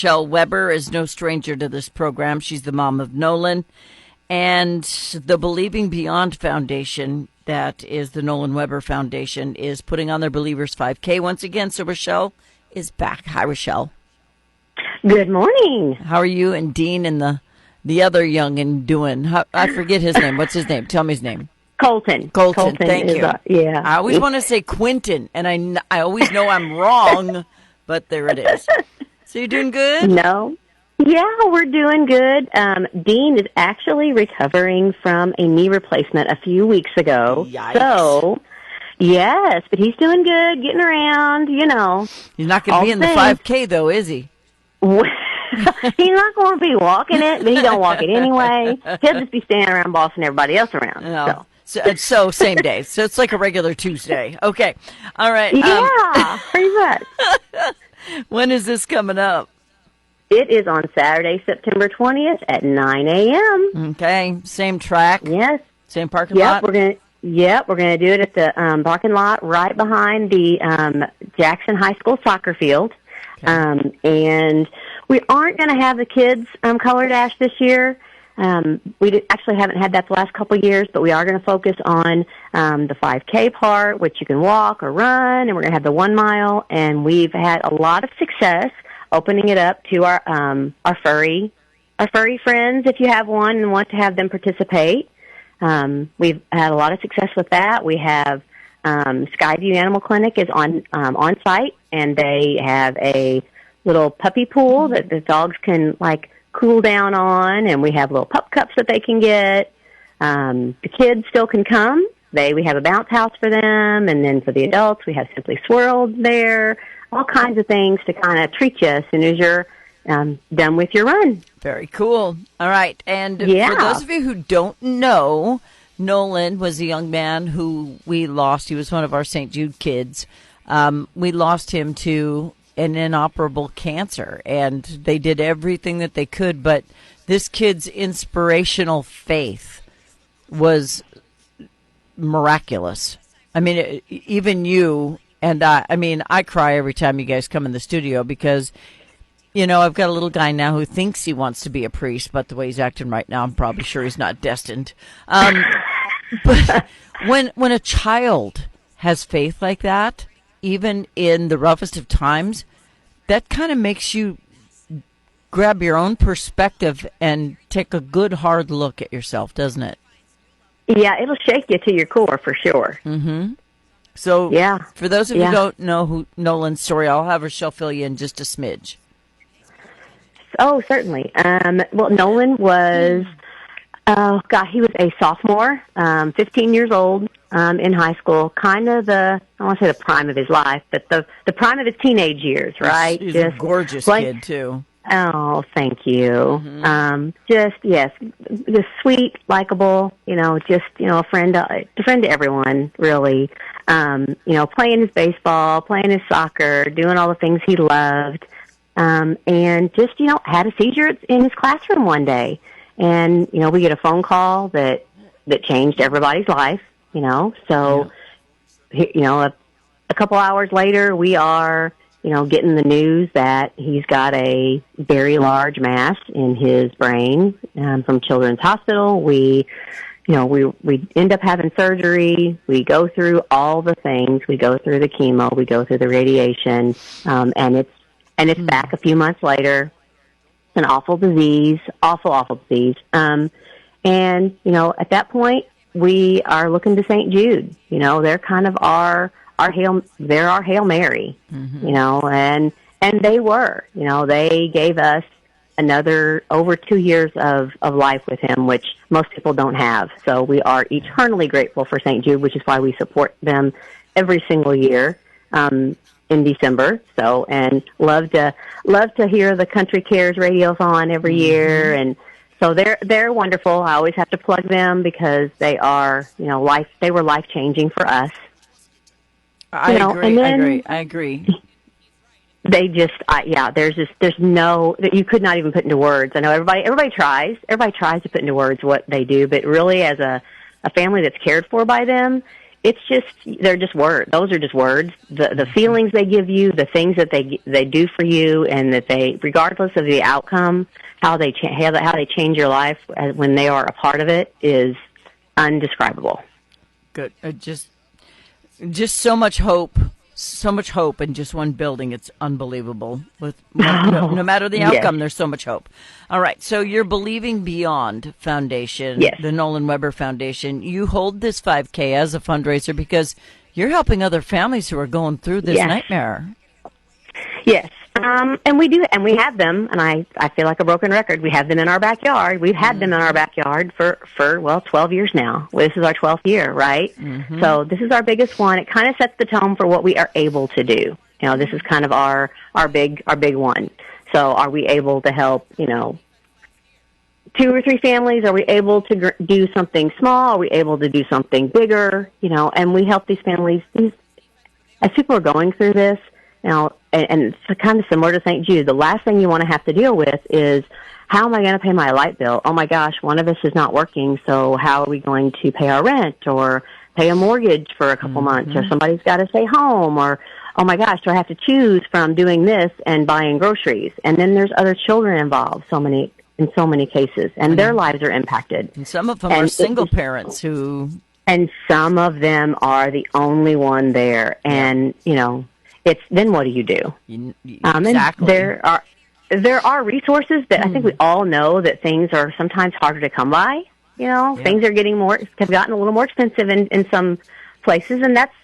Michelle Weber is no stranger to this program. She's the mom of Nolan. And the Believing Beyond Foundation, that is the Nolan Weber Foundation, is putting on their Believers 5K once again. So Rochelle is back. Hi, Rochelle. Good morning. How are you and Dean and the other youngin' doing? I forget his name. What's his name? Tell me his name. Colton. Colton, thank you. Yeah. I always want to say Quentin, and I always know I'm wrong, but there it is. So you're doing good? No. Yeah, we're doing good. Dean is actually recovering from a knee replacement a few weeks ago. Yikes. So, yes, but he's doing good, getting around, He's not going to be in the 5K, though, is he? He's not going to be walking it, but he don't walk it anyway. He'll just be standing around bossing everybody else around. No. So same day. So it's like a regular Tuesday. Okay. All right. Yeah, pretty much. When is this coming up? It is on Saturday, September 20th at 9 a.m. Okay. Same track? Yes. Same parking lot? We're going to do it at the parking lot right behind the Jackson High School soccer field. Okay. And we aren't going to have the kids color dash this year. We actually haven't had that the last couple of years, but we are going to focus on the 5K part, which you can walk or run, and we're going to have the 1 mile. And we've had a lot of success opening it up to our furry friends. If you have one and want to have them participate, we've had a lot of success with that. We have Skyview Animal Clinic is on site, and they have a little puppy pool that the dogs can cool down on, and we have little pup cups that they can get. The kids still can come. We have a bounce house for them, and then for the adults, we have Simply Swirled there. All kinds of things to kind of treat you as soon as you're done with your run. Very cool. All right. And for those of you who don't know, Nolan was a young man who we lost. He was one of our St. Jude kids. We lost him to an inoperable cancer, and they did everything that they could. But this kid's inspirational faith was miraculous. I mean, even you... And I cry every time you guys come in the studio because, I've got a little guy now who thinks he wants to be a priest, but the way he's acting right now, I'm probably sure he's not destined. But when a child has faith like that, even in the roughest of times, that kind of makes you grab your own perspective and take a good hard look at yourself, doesn't it? Yeah, it'll shake you to your core for sure. Mm-hmm. So, for those of you who don't know who Nolan's story, I'll have Rochelle fill you in just a smidge. Oh, certainly. Well, Nolan was, he was a sophomore, 15 years old, in high school, kind of I don't want to say the prime of his life, but the prime of his teenage years, right? He's a gorgeous kid, too. Oh, thank you. Mm-hmm. Just sweet, likable, a friend to everyone, really. Playing his baseball, playing his soccer, doing all the things he loved. And just, had a seizure in his classroom one day. And, we get a phone call that changed everybody's life, So, a couple hours later, we are, getting the news that he's got a very large mass in his brain from Children's Hospital. We end up having surgery. We go through all the things. We go through the chemo. We go through the radiation, and it's back a few months later. It's an awful disease, awful disease. And at that point, we are looking to St. Jude. They're kind of our Hail Mary. Mm-hmm. And they were. They gave us another over 2 years of life with him, which most people don't have. So we are eternally grateful for St. Jude, which is why we support them every single year in December. So, and love to hear the Country Cares radios on every year. And so they're wonderful. I always have to plug them because they are, they were life-changing for us. I agree. They just, there's no, that you could not even put into words. I know everybody tries to put into words what they do, but really as a family that's cared for by them, it's just, they're just words. Those are just words. The feelings they give you, the things that they do for you, and that they, regardless of the outcome, how they change your life when they are a part of it is undescribable. Good. Just so much hope. So much hope in just one building. It's unbelievable. No matter the outcome, There's so much hope. All right. So you're Believing Beyond Foundation, yes. The Nolan Weber Foundation. You hold this 5K as a fundraiser because you're helping other families who are going through this nightmare. Yes. And we do, and we have them, and I feel like a broken record. We have them in our backyard. We've had them in our backyard for 12 years now. Well, this is our 12th year, right? Mm-hmm. So this is our biggest one. It kind of sets the tone for what we are able to do. This is kind of our big one. So are we able to help, 2 or 3 families? Are we able to do something small? Are we able to do something bigger? And we help these families. As people are going through this, and it's kind of similar to St. Jude, the last thing you want to have to deal with is, how am I going to pay my light bill? Oh my gosh, one of us is not working, so how are we going to pay our rent or pay a mortgage for a couple months, or somebody's got to stay home, or, oh my gosh, do I have to choose from doing this and buying groceries? And then there's other children involved, in so many cases, and their lives are impacted. And some of them are single parents who... And some of them are the only one there, and, then what do you do? Exactly. And there are resources that I think we all know that things are sometimes harder to come by. Things are have gotten a little more expensive in some places, and that's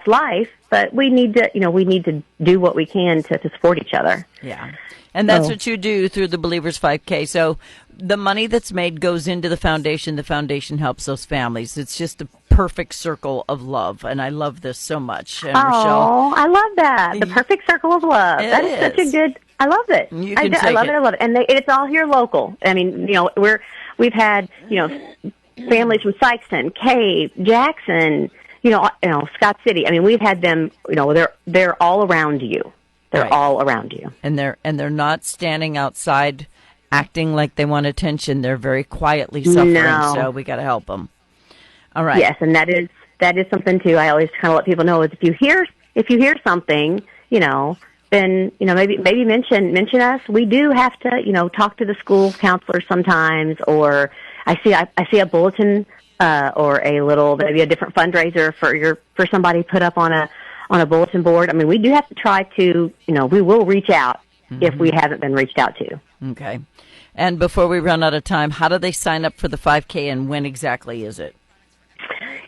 life. But we need to do what we can to support each other. Yeah. And that's what you do through the Believers 5K. So the money that's made goes into the foundation. The foundation helps those families. It's just a perfect circle of love, and I love this so much. And Rochelle, I love that. The perfect circle of love. That is such a good. I love it. I love it. And it's all here local. I mean, we've had families from Sykeston, Cave, Jackson, Scott City. I mean, we've had them. They're all around you. They're all around you, and they're not standing outside acting like they want attention. They're very quietly suffering. No. So we got to help them. All right. Yes, and that is something too. I always kind of let people know is if you hear something, then maybe mention us. We do have to talk to the school counselor sometimes, or I see a bulletin or maybe a different fundraiser for somebody put up on a bulletin board. I mean, we do have to try to, we will reach out if we haven't been reached out to. Okay. And before we run out of time, how do they sign up for the 5K, and when exactly is it?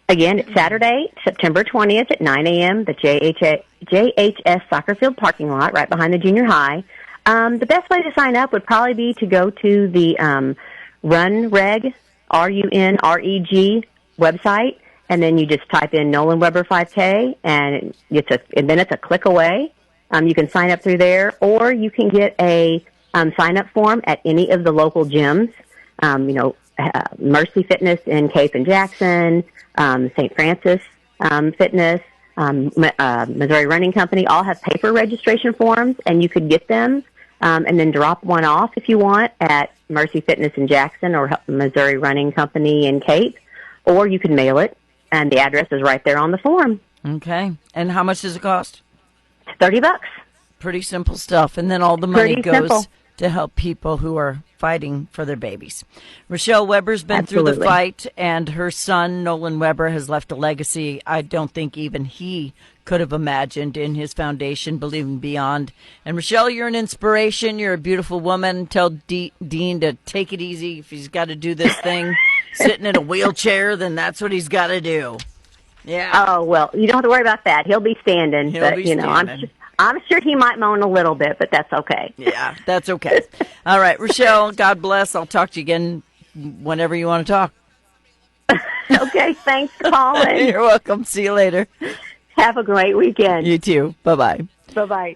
Again, it's Saturday, September 20th at 9 a.m., the JHS soccer field parking lot right behind the junior high. The best way to sign up would probably be to go to the RUNREG, RUNREG website, and then you just type in Nolan Weber 5K, and then it's a click away. You can sign up through there, or you can get a sign-up form at any of the local gyms. Mercy Fitness in Cape and Jackson, St. Francis Fitness, Missouri Running Company, all have paper registration forms, and you could get them and then drop one off if you want at Mercy Fitness in Jackson or Missouri Running Company in Cape, or you could mail it, and the address is right there on the form. Okay. And how much does it cost? $30. Pretty simple stuff. And then all the money goes to help people who are fighting for their babies. Rochelle Weber's been through the fight, and her son, Nolan Weber, has left a legacy I don't think even he could have imagined in his foundation, Believing Beyond. And Rochelle, you're an inspiration. You're a beautiful woman. Tell Dean to take it easy. If he's got to do this thing sitting in a wheelchair, then that's what he's got to do. Yeah. Oh, well, you don't have to worry about that. He'll be standing. I'm sure he might moan a little bit, but that's okay. Yeah, that's okay. All right, Rochelle, God bless. I'll talk to you again whenever you want to talk. Okay, thanks for calling. You're welcome. See you later. Have a great weekend. You too. Bye-bye. Bye-bye.